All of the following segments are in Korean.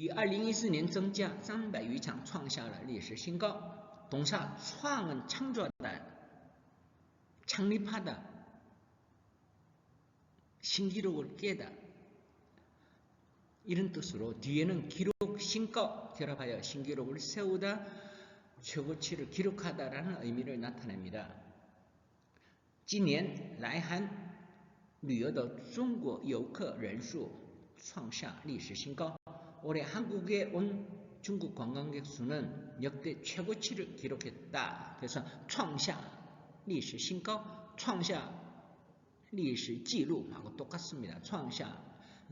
比2014年增加300余场，创下了历史新高。 동사 창은 창조하다, 창립하다, 신기록을 깨다 이런 뜻으로 뒤에는 기록, 신고 결합하여 신기록을 세우다, 최고치를 기록하다라는 의미를 나타냅니다. 今年来韩旅游的中国游客人数创下历史新高. 올해 한국에 온 중국 관광객 수는 역대 최고치를 기록했다. 그래서 创下历史新高, 创下历史记录하고 똑같습니다. 创下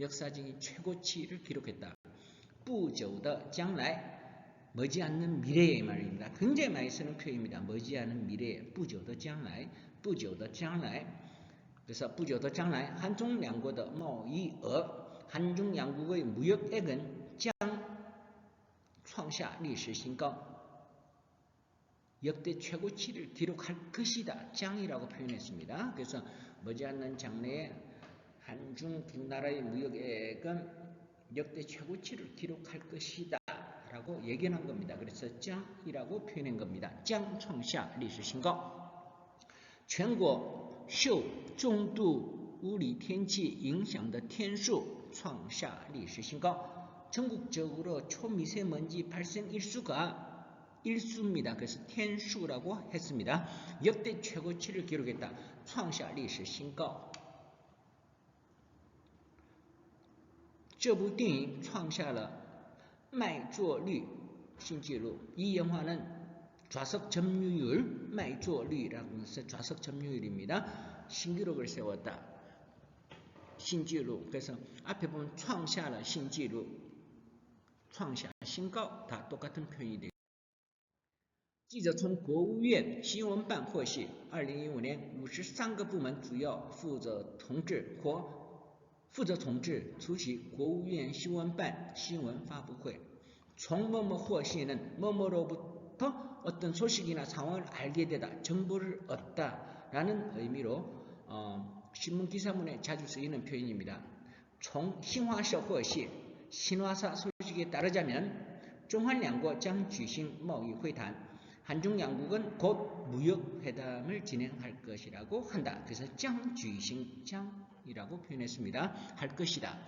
역사적인 최고치를 기록했다. 不久的将来 머지않는 미래의 말입니다. 굉장히 많이 쓰는 표현입니다. 머지않은 미래, 不久的将来, 不久的将来. 그래서 不久的将来 한중 양국의贸易额, 한중 양국의 무역액은 将创下历史新高. 역대 최고치를 기록할 것이다. 짱이라고 표현했습니다. 그래서 머지않는 장래에 한중 두 나라의 무역액은 역대 최고치를 기록할 것이다 라고 예견한 겁니다. 그래서 짱이라고 표현한 겁니다. 짱创下历史新高. 全国受重度物理天气影响的天数创下历史新高. 전국적으로 초미세먼지 발생 일수입니다. 그래서天数라고 했습니다. 역대 최고치를 기록했다. 创下历史新高. 这部电影创下了卖座率新纪录. 이 영화는 좌석 점유율, 卖座率라고 해서 좌석 점유율입니다. 신기록을 세웠다. 신기록. 그래서 앞에 보면 创下了新纪录, 创下新高 다 똑같은 표현이 되죠. 记者从国务院新闻办获悉 2015年53个部门主要负责同志出席国务院新闻办新闻发布会. 从뭐뭐获悉는 뭐뭐로부터 어떤 소식이나 상황을 알게 되다, 정보를 얻다라는 의미로 신문 기사문에 자주 쓰이는 표현입니다. 从新华社获悉, 신화사 소식에 따르자면 中韩两国将举行贸易会谈, 한중 양국은 곧 무역회담을 진행할 것이라고 한다. 그래서 将举行, 将이라고 표현했습니다. 할 것이다.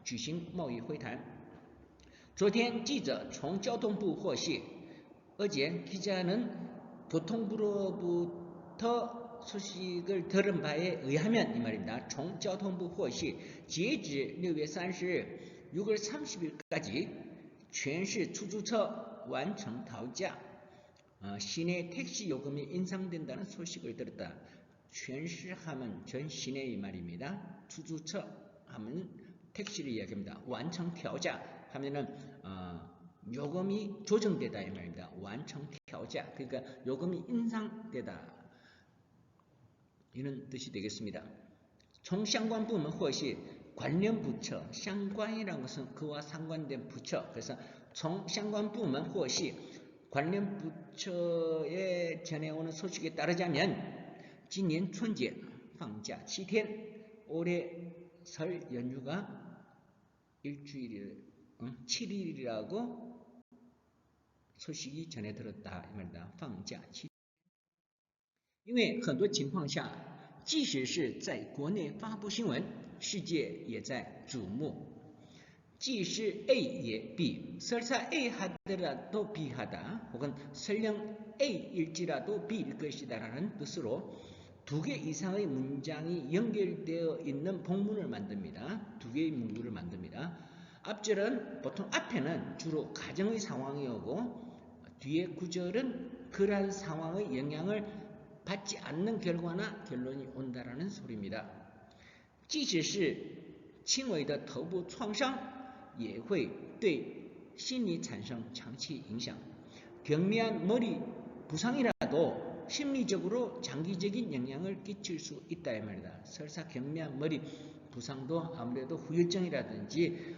举行贸易会谈. 昨天记者从交通部获悉, 어제 기자는 교통부로부터 소식을 들은 바에 의하면 이 말입니다. 从交通部获悉,截止 6월 30일, 6월 30일까지 全市出租车完成调价. 시내 택시 요금이 인상된다는 소식을 들었다. 全市하면 전 시내의 말입니다. 出租车 하면 택시를 이야기합니다. 完成调价 하면은 요금이 조정되다 이 말입니다. 完成调价 그러니까 요금이 인상되다 이런 뜻이 되겠습니다. 从相关部门获悉, 관련 부처, 相关이라는 것은 그와 상관된 부처. 그래서 从相关部门获悉, 관련 부처에 전해오는 소식에 따르자면 今年春节放假7天, 올해 설 연휴가 일주일 7일이라고 소식이 전해 들었다 이 말입니다. 放假7天. 因为很多情况下即使是在国内发布新闻, 世界也在瞩目. 即使A 예 B, 설사 A 하더라도 B 하다, 혹은 설령 A일지라도 B일 것이다라는 뜻으로 두 개 이상의 문장이 연결되어 있는 복문을 만듭니다. 두 개의 문구를 만듭니다. 앞절은 보통 앞에는 주로 가정의 상황이 오고 뒤에 구절은 그러한 상황의 영향을 받지 않는 결과나 결론이 온다라는 소리입니다. 即使是轻微的头部创伤也会对心理产生长期影响. 경미한 머리 부상이라도 심리적으로 장기적인 영향을 끼칠 수 있다 이 말이다. 설사 경미한 머리 부상도 아무래도 후유증이라든지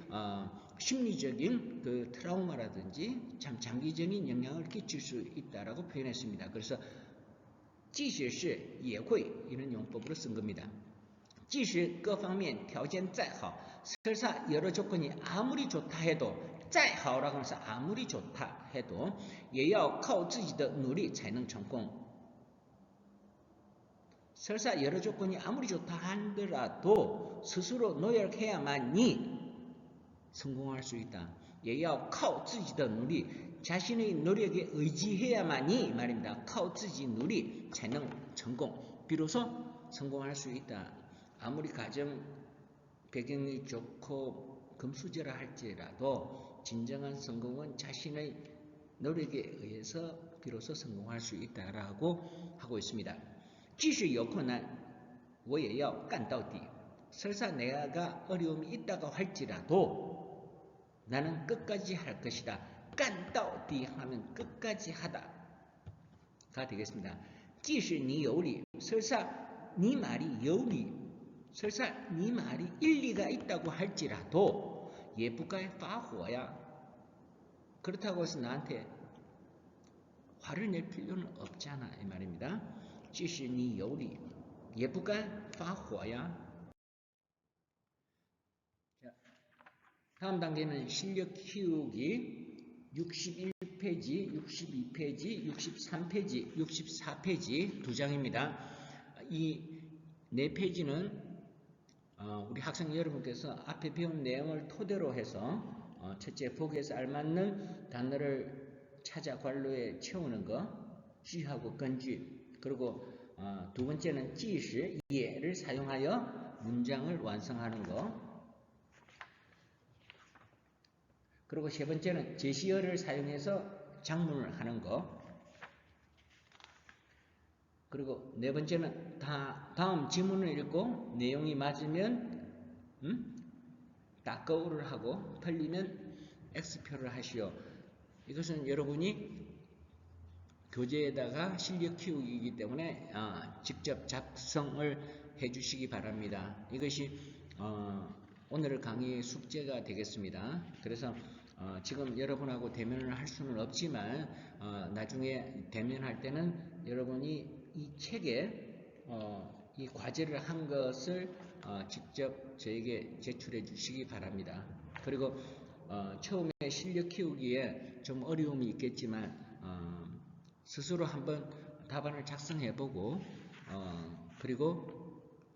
심리적인 그 트라우마라든지 참 장기적인 영향을 끼칠 수 있다라고 표현했습니다. 그래서 即使是也会 이런 용법으로 쓴 겁니다. 即使各方面条件再好, 설사 여러 조건이 아무리 좋다 해도 再好라고 해서 아무리 좋다 해도也要靠自己的努力才能成功. 설사 여러 조건이 아무리 좋다 하더라도 스스로 노력해야만이 성공할 수 있다. 也要靠自己的努力 자신의 노력에 의지해야만이 말입니다. 靠自己努力才能成功. 비로소 성공할 수 있다. 아무리 가정 배경이 좋고 금수저라 할지라도 진정한 성공은 자신의 노력에 의해서 비로소 성공할 수 있다라고 하고 있습니다. 即使有困难我也要干到底. 설사 내가 어려움이 있다고 할지라도 나는 끝까지 할 것이다. 干到底 하면 끝까지 하다가 되겠습니다. 即使你有理 설사 네 말이有理 설사 네 말이 일리가 있다고 할지라도 也不该发火呀. 그렇다고 해서 나한테 화를 낼 필요는 없잖아 이 말입니다. 即使你有理也不该发火呀. 자, 다음 단계는 실력 키우기 61페이지, 62페이지, 63페이지, 64페이지 두 장입니다. 이 네 페이지는 우리 학생 여러분께서 앞에 배운 내용을 토대로 해서 첫째 보기에서 알맞는 단어를 찾아 관로에 채우는 거, 쥐하고 건쥐. 그리고 두 번째는 即使 예를 사용하여 문장을 완성하는 거. 그리고 세 번째는 제시어를 사용해서 작문을 하는 거. 그리고 네 번째는 다음 지문을 읽고 내용이 맞으면 따꺼우를 하고 틀리면 X표를 하시오. 이것은 여러분이 교재에다가 실력 키우기이기 때문에 직접 작성을 해주시기 바랍니다. 이것이 오늘 강의 숙제가 되겠습니다. 그래서 지금 여러분하고 대면을 할 수는 없지만 나중에 대면할 때는 여러분이 이 책에 이 과제를 한 것을 직접 저에게 제출해 주시기 바랍니다. 그리고 처음에 실력 키우기에 좀 어려움이 있겠지만 스스로 한번 답안을 작성해 보고 그리고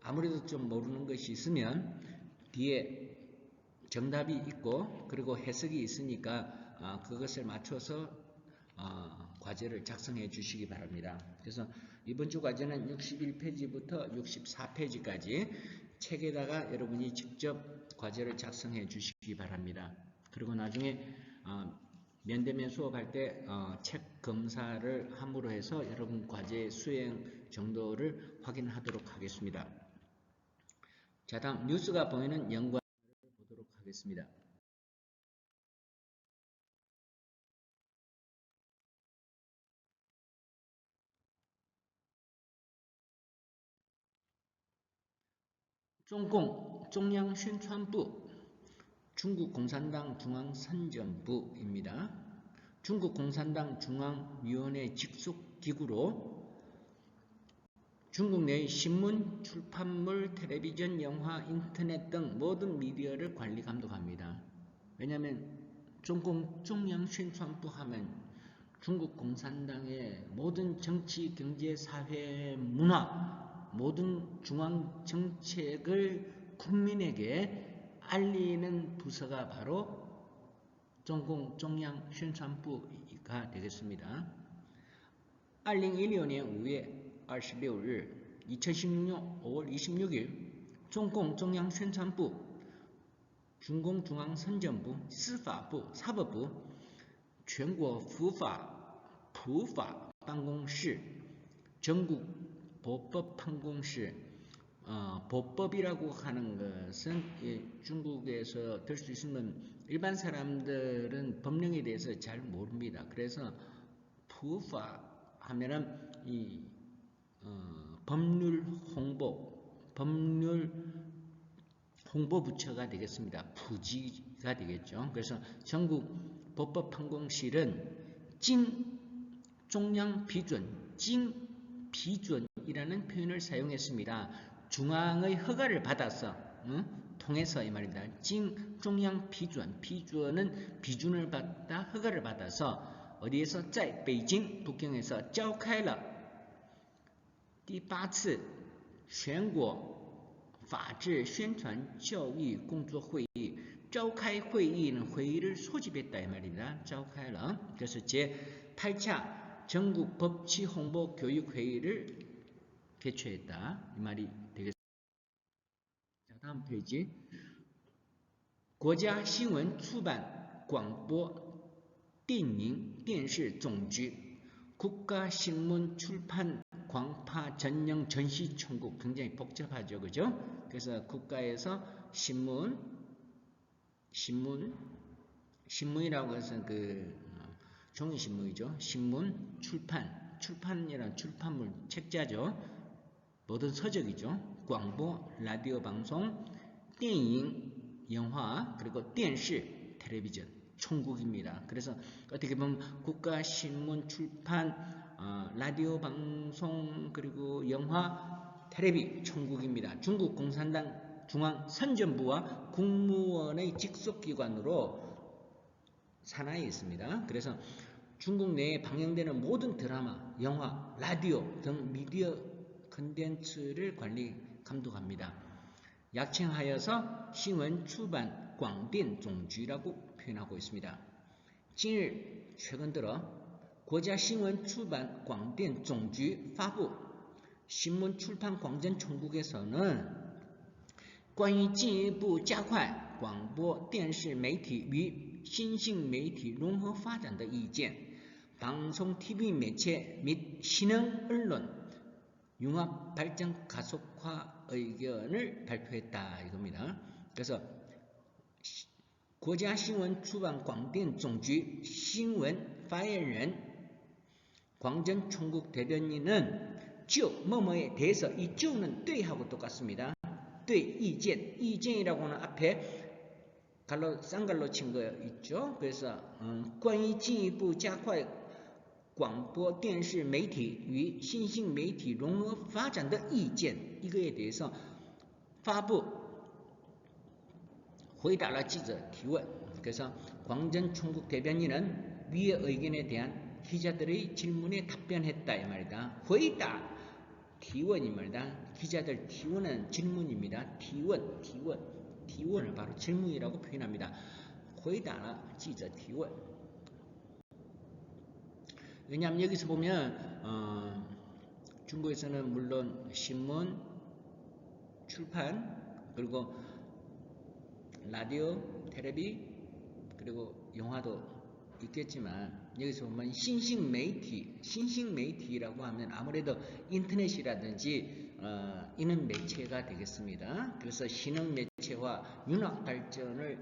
아무래도 좀 모르는 것이 있으면 뒤에 정답이 있고 그리고 해석이 있으니까 그것을 맞춰서 과제를 작성해 주시기 바랍니다. 그래서 이번 주 과제는 61페이지부터 64페이지까지 책에다가 여러분이 직접 과제를 작성해 주시기 바랍니다. 그리고 나중에 면대면 수업할 때 책 검사를 함으로 해서 여러분 과제 수행 정도를 확인하도록 하겠습니다. 자, 다음 뉴스가 보이는 연관을 보도록 하겠습니다. 중공 중앙宣传部 중국 공산당 중앙선전부입니다. 중국 공산당 중앙위원회 직속 기구로 중국 내의 신문, 출판물, 텔레비전, 영화, 인터넷 등 모든 미디어를 관리 감독합니다. 왜냐하면 중공 중앙宣传部 하면 중국 공산당의 모든 정치, 경제, 사회, 문화, 모든 중앙 정책을 국민에게 알리는 부서가 바로 중공 중앙宣传部가 되겠습니다. 2016年5月26日 2016년 5월 26일 중공 중앙宣传部 중공중앙선전부, 司法部, 사법부, 全国普法办公室, 전국 보법办公室, 보법이라고 하는 것은 중국에서 들 수 있으면 일반 사람들은 법령에 대해서 잘 모릅니다. 그래서 부파 하면은 이 법률 홍보 부처가 되겠습니다. 부지가 되겠죠. 그래서 전국 법법판공실은 중앙 비준이라는 표현을 사용했습니다. 중앙의 허가를 받아서 통해서 이 말입니다. 经 中央批准 批准은 비준을 받다 허가를 받아서 어디에서 在北京 북경에서 召开了第8次全国法治宣传教育工作会议 召开 회의는 회의를 소집했다 이 말입니다. 召开了 그래서 제8차 전국 법치 홍보 교육 회의를 개최했다 이 말이 되겠습니다. 자, 다음 페이지. 国家新闻出版广播电影电视总局 국가신문 출판 광파 전형 전시 총국 굉장히 복잡하죠, 그죠? 그래서 국가에서 신문이라고 해서 그 종이 신문이죠. 신문, 출판이란 출판물 책자죠. 모든 서적이죠. 광보, 라디오 방송, 电影 영화, 그리고 电视 텔레비전 총국입니다. 그래서 어떻게 보면 국가 신문 출판 라디오 방송 그리고 영화 텔레비 총국입니다. 중국 공산당 중앙 선전부와 국무원의 직속기관으로 산하에 있습니다. 그래서 중국 내에 방영되는 모든 드라마, 영화, 라디오 등 미디어 컨텐츠를 관리 감독합니다. 약칭하여서 신원 출판 광電总局라고 표현하고 있습니다. 近日 최근 들어 国家新闻出版广电总局发布 신문 출판 광전 총국에서는 关于进一步加快广播电视媒体与新兴媒体融合发展的意见 방송 TV 매체 및 신흥 언론 융합 발전 가속화 의견을 발표했다 이겁니다. 그래서 国家新闻出版广电总局新闻发言人 광전 총국 대변인은 就 뭐뭐에 대해서 이 就는 对하고 똑같습니다. 对 意见, 이견이라고는 앞에 갈로 쌍갈로 친 거 있죠. 그래서 关于进一步加快广播电视媒体与新兴媒体融合发展的意见 이거에 대해서 发布回答了记者提问. 그래서 광전 총국 대변인은 위의 의견에 대한 기자들의 질문에 답변했다 이 말이다. 回答 提问이 말이다. 기자들提问은 질문입니다.提问을 바로 질문이라고 표현합니다. 回答了记者提问. 왜냐하면 여기서 보면 중국에서는 물론 신문, 출판, 그리고 라디오, 텔레비, 그리고 영화도 있겠지만 여기서 보면 신싱媒体라고 하면 아무래도 인터넷이라든지 이런 매체가 되겠습니다. 그래서 신흥 매체와 융합 발전을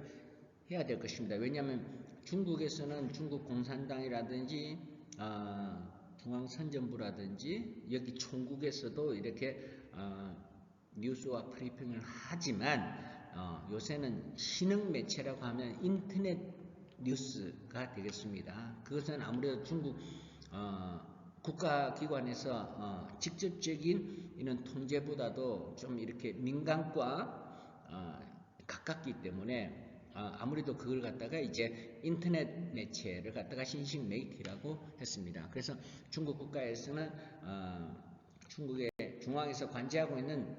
해야 될 것입니다. 왜냐하면 중국에서는 중국 공산당이라든지 중앙선전부라든지 여기 총국에서도 이렇게 뉴스와 브리핑을 하지만 요새는 신흥 매체라고 하면 인터넷 뉴스가 되겠습니다. 그것은 아무래도 중국 국가기관에서 직접적인 이런 통제보다도 좀 이렇게 민간과 가깝기 때문에 아무래도 그걸 갖다가 이제 인터넷 매체를 갖다가 신식媒体라고 했습니다. 그래서 중국 국가에서는 중국의 중앙에서 관제하고 있는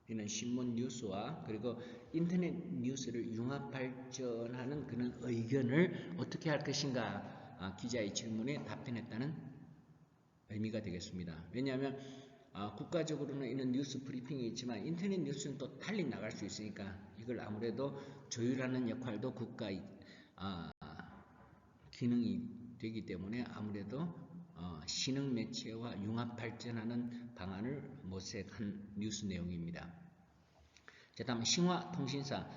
이런 신문 뉴스와 그리고 인터넷 뉴스를 융합 발전하는 그런 의견을 어떻게 할 것인가 기자의 질문에 답변했다는 의미가 되겠습니다. 왜냐하면 국가적으로는 이런 뉴스 브리핑이 있지만 인터넷 뉴스는 또 달리 나갈 수 있으니까 이걸 아무래도 조율하는 역할도 국가의 기능이 되기 때문에 아무래도 신흥 매체와 융합 발전하는 방안을 모색한 뉴스 내용입니다. 자, 다음 신화통신사.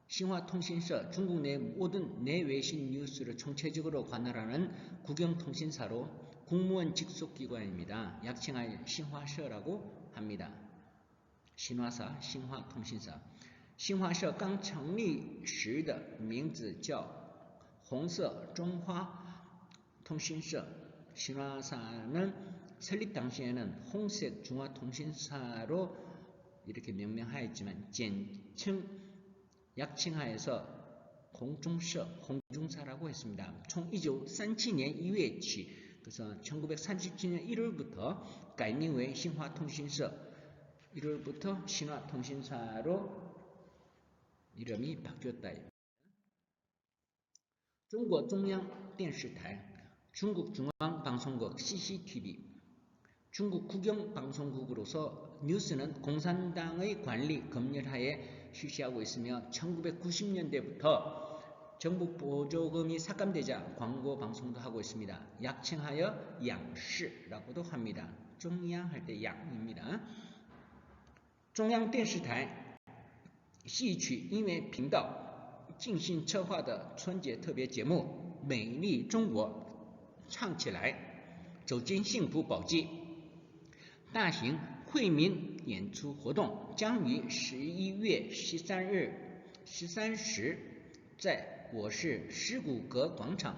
신화통신사 중국 내 모든 내외신 뉴스를 총체적으로 관할하는 국영통신사로 국무원 직속기관입니다. 약칭하여 신화社라고 합니다. 신화사, 신화통신사. 新华社刚成立时的名字叫红色中华通讯社. 신화사는 설립 당시에는 홍색 중화통신사로 이렇게 명명하였지만简称 약칭하여서 공중사라고 했습니다. 총 1937년 2회起 그래서 1937년 1월부터 改名为 신화통신社 1월부터 신화통신사로 이름이 바뀌었다. 중국 중앙 电视台 중국 중앙방송국 CCTV 중국 국영방송국으로서 뉴스는 공산당의 관리 검열하에 실시하고 있으며 1990년대부터 정부 보조금이 삭감되자 광고 방송도 하고 있습니다. 약칭하여 양시라고도 합니다. 중앙 할 때 양입니다. 중앙 电视台戏曲音乐频道精心策划的春节特别节目《美丽中国唱起来》走进幸福宝鸡大型惠民演出活动将于11月13时在我市石鼓阁广场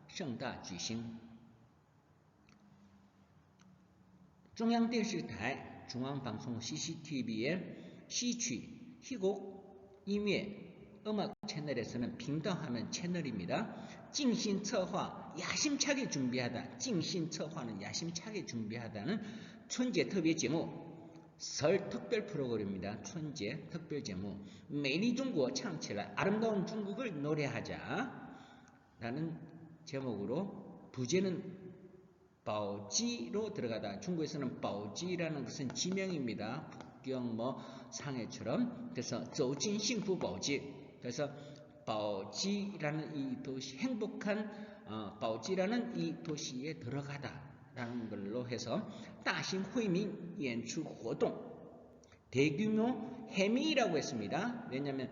盛大举行。中央电视台 중앙방송 CCTV의 시취, 희곡, 인회, 음악 채널에서는 빙덕하면 채널입니다.精心策划, 야심차게 준비하다. 精心策划는 야심차게 준비하다는 春节特别节目, 설 특별 프로그램입니다. 春节特别节目, 美丽中国唱起来, 아름다운 중국을 노래하자 라는 제목으로 부제는 宝鸡로 들어가다. 중국에서는 宝鸡라는 것은 지명입니다. 북경 상해처럼. 그래서 走进幸福宝鸡. 그래서 宝鸡라는 이 도시, 행복한 宝鸡라는 이 도시에 들어가다라는 걸로 해서 大型惠民演出活动, 대규모 해미라고 했습니다. 왜냐하면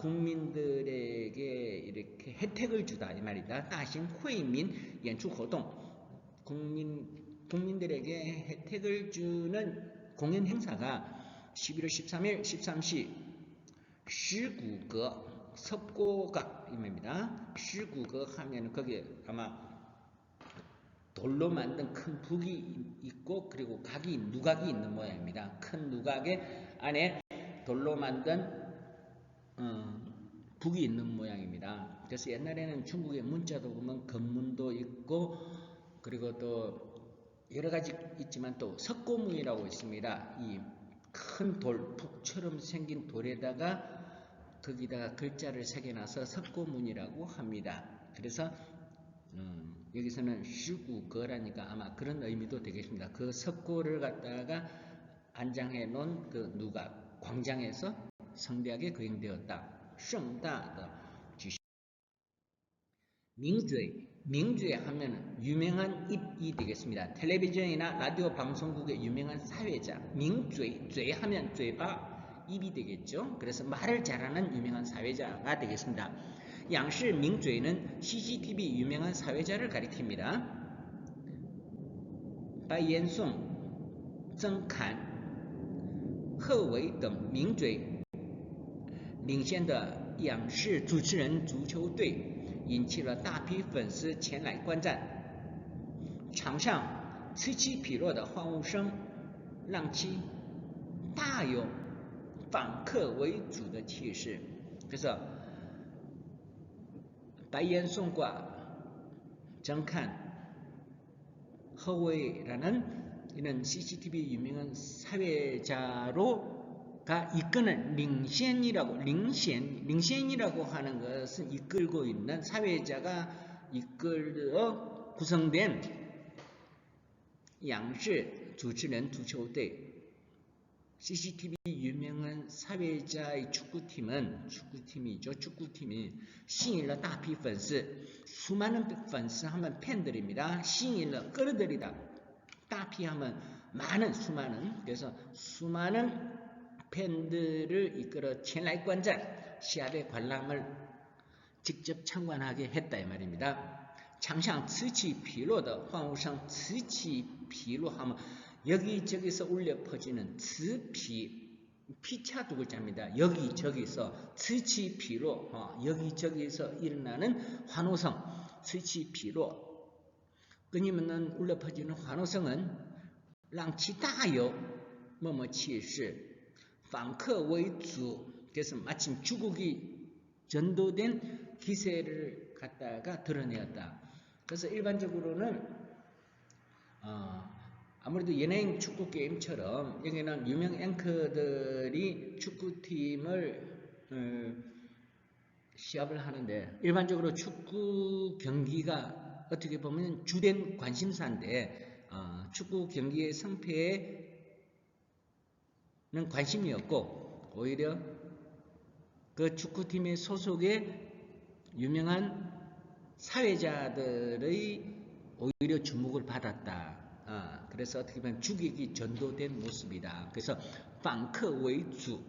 국민들에게 이렇게 혜택을 주다 이 말이다. 大型惠民演出活动, 국민들에게 혜택을 주는 공연 행사가 11월 13일 13시 시구거 석고각입니다. 시구거 하면 거기에 아마 돌로 만든 큰 북이 있고 그리고 각이 누각이 있는 모양입니다. 큰 누각의 안에 돌로 만든 북이 있는 모양입니다. 그래서 옛날에는 중국의 문자도 보면 건문도 있고 그리고 또 여러 가지 있지만 또 석고문이라고 있습니다. 이 큰 돌, 북처럼 생긴 돌에다가 거기다가 글자를 새겨놔서 석고문이라고 합니다. 그래서 여기서는 시구거라니까 아마 그런 의미도 되겠습니다. 그 석고를 갖다가 안장해 놓은 그 누각, 광장에서 성대하게 거행되었다. 盛大的举行. 밍죄 하면 유명한 입이 되겠습니다. 텔레비전이나 라디오 방송국의 유명한 사회자. 밍죄 하면 쇠바 입이 되겠죠. 그래서 말을 잘하는 유명한 사회자가 되겠습니다. 양시 밍죄는 CCTV 유명한 사회자를 가리킵니다. 바이엔송, 정칸, 허웨이 등 밍죄领先的仰视主持人足球队引起了大批粉丝前来观战，场上此起彼落的欢呼声让其大有反客为主的气势。그래서 바이엔송과 정칸, 허웨이라는 이런 CCTV 유명한 사회자로가 이끄는 링센이라고 하는 것은 이끌고 있는 사회자가 이끌어 구성된 양시 주持人足球队 CCTV 유명한 사회자의 축구팀이 吸引了大批粉丝 수많은粉丝 하면 팬들입니다. 吸引了 끌어들이다. 大批 하면 많은 수많은 그래서 수많은 팬들을 이끌어 前来观战 시합의 관람을 직접 참관하게 했다 이 말입니다. 장상 此起彼落的欢呼声 此起彼落 하면 여기저기서 울려 퍼지는 此彼 피차 두 글자입니다. 여기저기서 此起彼落 여기저기서 일어나는 환호성 此起彼落 끊임없는 울려 퍼지는 환호성은 让其大有气势 방커 웨이주 그래서 마침 주국이 전도된 기세를 갖다가 드러내었다. 그래서 일반적으로는 아무래도 연예인 축구 게임처럼 여기는 유명 앵커들이 축구팀을 시합을 하는데 일반적으로 축구 경기가 어떻게 보면 주된 관심사인데 축구 경기의 성패에는 관심이 없고 오히려 그 축구팀의 소속의 유명한 사회자들의 오히려 주목을 받았다. 그래서 어떻게 보면 주객이 전도된 모습이다. 그래서 방커 웨이주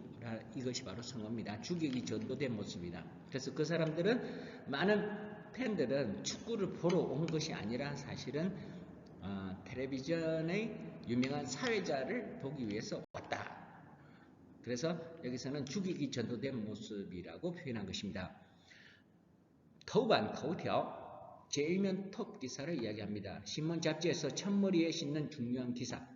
이것이 바로 성어입니다. 주객이 전도된 모습이다. 그래서 그 사람들은 많은 팬들은 축구를 보러 온 것이 아니라 사실은 텔레비전의 유명한 사회자를 보기 위해서 왔다. 그래서 여기서는 주객이 전도된 모습이라고 표현한 것입니다.头版头条제1면 톱 기사를 이야기합니다. 신문 잡지에서 첫머리에 싣는 중요한 기사.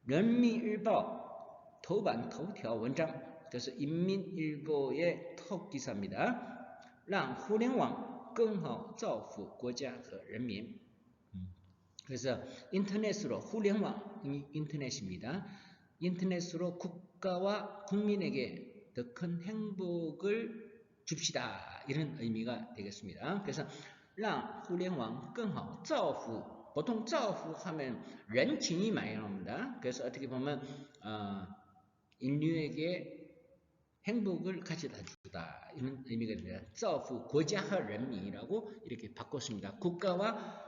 人民日报 头版头条 원장. 그래서 인민일보의 톱 기사입니다. 让互联网更好造福国家和人民. 그래서 인터넷으로互联网이 인터넷입니다. 인터넷으로 국가와 국민에게 더 큰 행복을 줍시다. 이런 의미가 되겠습니다. 그래서 让互联网更好造福 보통 造福 하면 人情이 많이 나옵니다. 그래서 어떻게 보면 인류에게 행복을 가져다 주다 이런 의미가 됩니다. 造福国家和人民이라고 이렇게 바꿨습니다. 국가와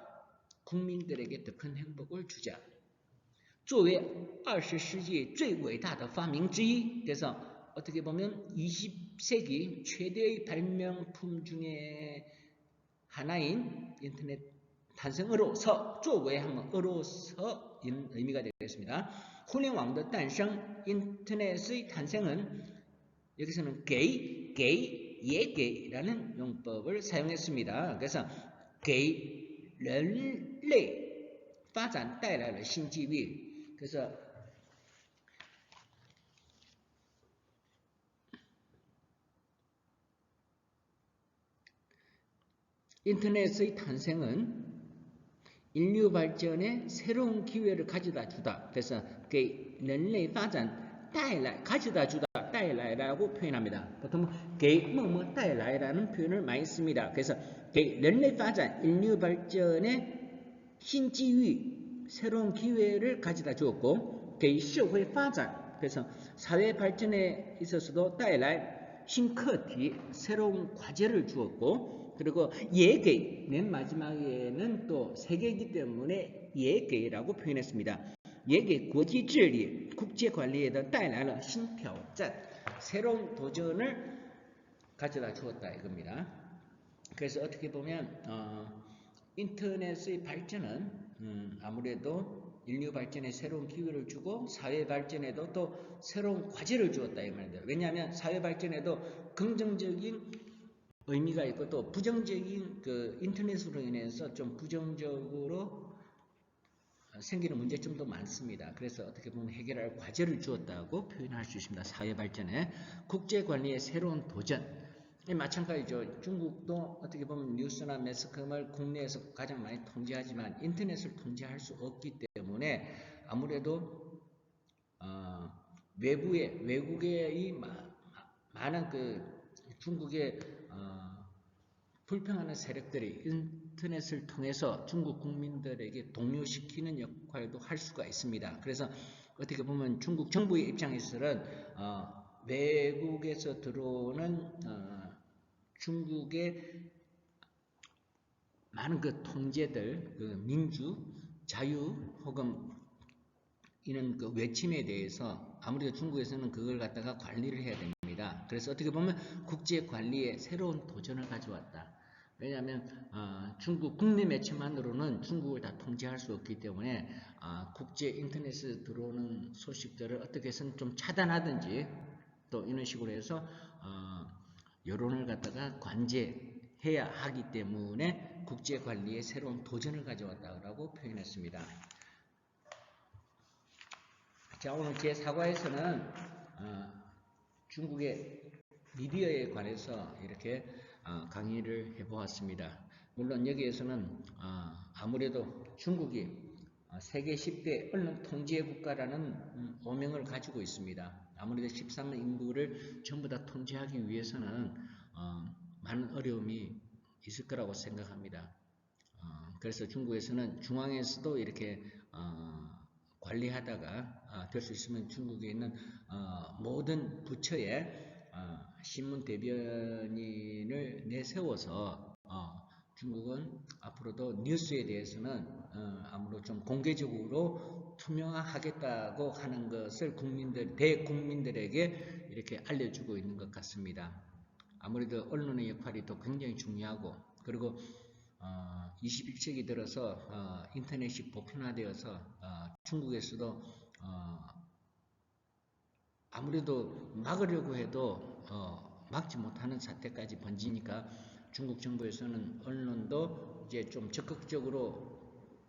국민들에게 더 큰 행복을 주자. 作为20世纪最伟大的发明之一 그래서 어떻게 보면 20세기 최대의 발명품 중에 하나인 인터넷 탄생으로서 作为 하면 으로서 이런 의미가 되겠습니다. 互联网的诞生 인터넷의 탄생은 여기서는 给 예게라는 용법을 사용했습니다. 그래서 给人类发展带来了新机遇 그래서 인터넷의 탄생은 인류 발전에 새로운 기회를 가져다 주다. 그래서 给人类发展带来 가져다 주다 带来라고 표현합니다. 보통 给뭐뭐带来라는 표현을 많이 씁니다. 그래서 给人类发展 인류 발전에 신기회 새로운 기회를 가져다 주었고 给社会发展 그래서 사회 발전에 있어서도 带来 신課題 새로운 과제를 주었고 그리고 예계 맨 마지막에는 또 세 개이기 때문에 예계라고 표현했습니다. 예계 국제治理 국제 관리에 带来了新挑战 새로운 도전을 가져다 주었다 이겁니다. 그래서 어떻게 보면 인터넷의 발전은 아무래도 인류 발전에 새로운 기회를 주고 사회 발전에도 또 새로운 과제를 주었다 이 말입니다. 왜냐하면 사회 발전에도 긍정적인 의미가 있고 또 부정적인 그 인터넷으로 인해서 좀 부정적으로 생기는 문제점도 많습니다. 그래서 어떻게 보면 해결할 과제를 주었다고 표현할 수 있습니다. 사회 발전에 국제 관리의 새로운 도전. 마찬가지죠. 중국도 어떻게 보면 뉴스나 매스컴을 국내에서 가장 많이 통제하지만 인터넷을 통제할 수 없기 때문에 아무래도 외국의 많은 그 중국의 불평하는 세력들이 인터넷을 통해서 중국 국민들에게 동요시키는 역할도 할 수가 있습니다. 그래서 어떻게 보면 중국 정부의 입장에서는 외국에서 들어오는 중국의 많은 그 통제들, 그 민주, 자유 혹은 이런 그 외침에 대해서 아무래도 중국에서는 그걸 갖다가 관리를 해야 됩니다. 그래서 어떻게 보면 국제 관리에 새로운 도전을 가져왔다. 왜냐하면 중국 국내 매체만으로는 중국을 다 통제할 수 없기 때문에 국제 인터넷에 들어오는 소식들을 어떻게 해서는 좀 차단하든지 또 이런 식으로 해서 여론을 갖다가 관제해야 하기 때문에 국제 관리에 새로운 도전을 가져왔다고 표현했습니다. 자, 오늘 제 사과에서는 중국의 미디어에 관해서 이렇게 강의를 해보았습니다. 물론 여기에서는 아무래도 중국이 세계 10대 언론 통제 국가라는 오명을 가지고 있습니다. 아무래도 13억 인구를 전부 다 통제하기 위해서는 많은 어려움이 있을 거라고 생각합니다. 그래서 중국에서는 중앙에서도 이렇게 관리하다가 될 수 있으면 중국에 있는 모든 부처에 신문 대변인을 내세워서 중국은 앞으로도 뉴스에 대해서는 아무래도 좀 공개적으로 투명화하겠다고 하는 것을 대국민들에게 이렇게 알려주고 있는 것 같습니다. 아무래도 언론의 역할이 또 굉장히 중요하고, 그리고 21세기 들어서 인터넷이 보편화되어서 중국에서도 아무래도 막으려고 해도 막지 못하는 사태까지 번지니까 중국 정부에서는 언론도 이제 좀 적극적으로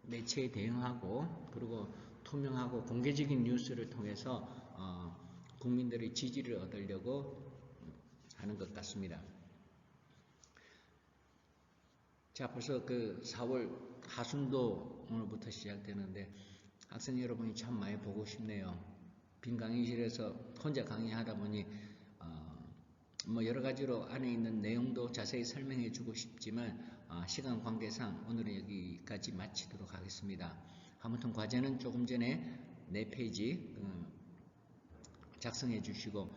매체에 대응하고, 그리고 투명하고 공개적인 뉴스를 통해서 국민들의 지지를 얻으려고 하는 것 같습니다. 자, 벌써 그 4월 하순도 오늘부터 시작되는데 학생 여러분이 참 많이 보고 싶네요. 빈 강의실에서 혼자 강의하다 보니 뭐 여러 가지로 안에 있는 내용도 자세히 설명해 주고 싶지만 시간 관계상 오늘은 여기까지 마치도록 하겠습니다. 아무튼 과제는 조금 전에 4페이지 작성해 주시고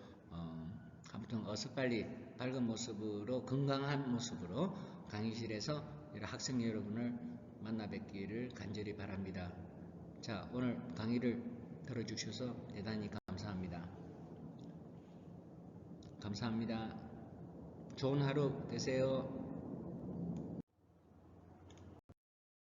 아무튼 어서 빨리 밝은 모습으로, 건강한 모습으로 강의실에서 학생 여러분을 만나 뵙기를 간절히 바랍니다. 자, 오늘 강의를 들어주셔서 대단히 감사합니다. 감사합니다. 좋은 하루 되세요.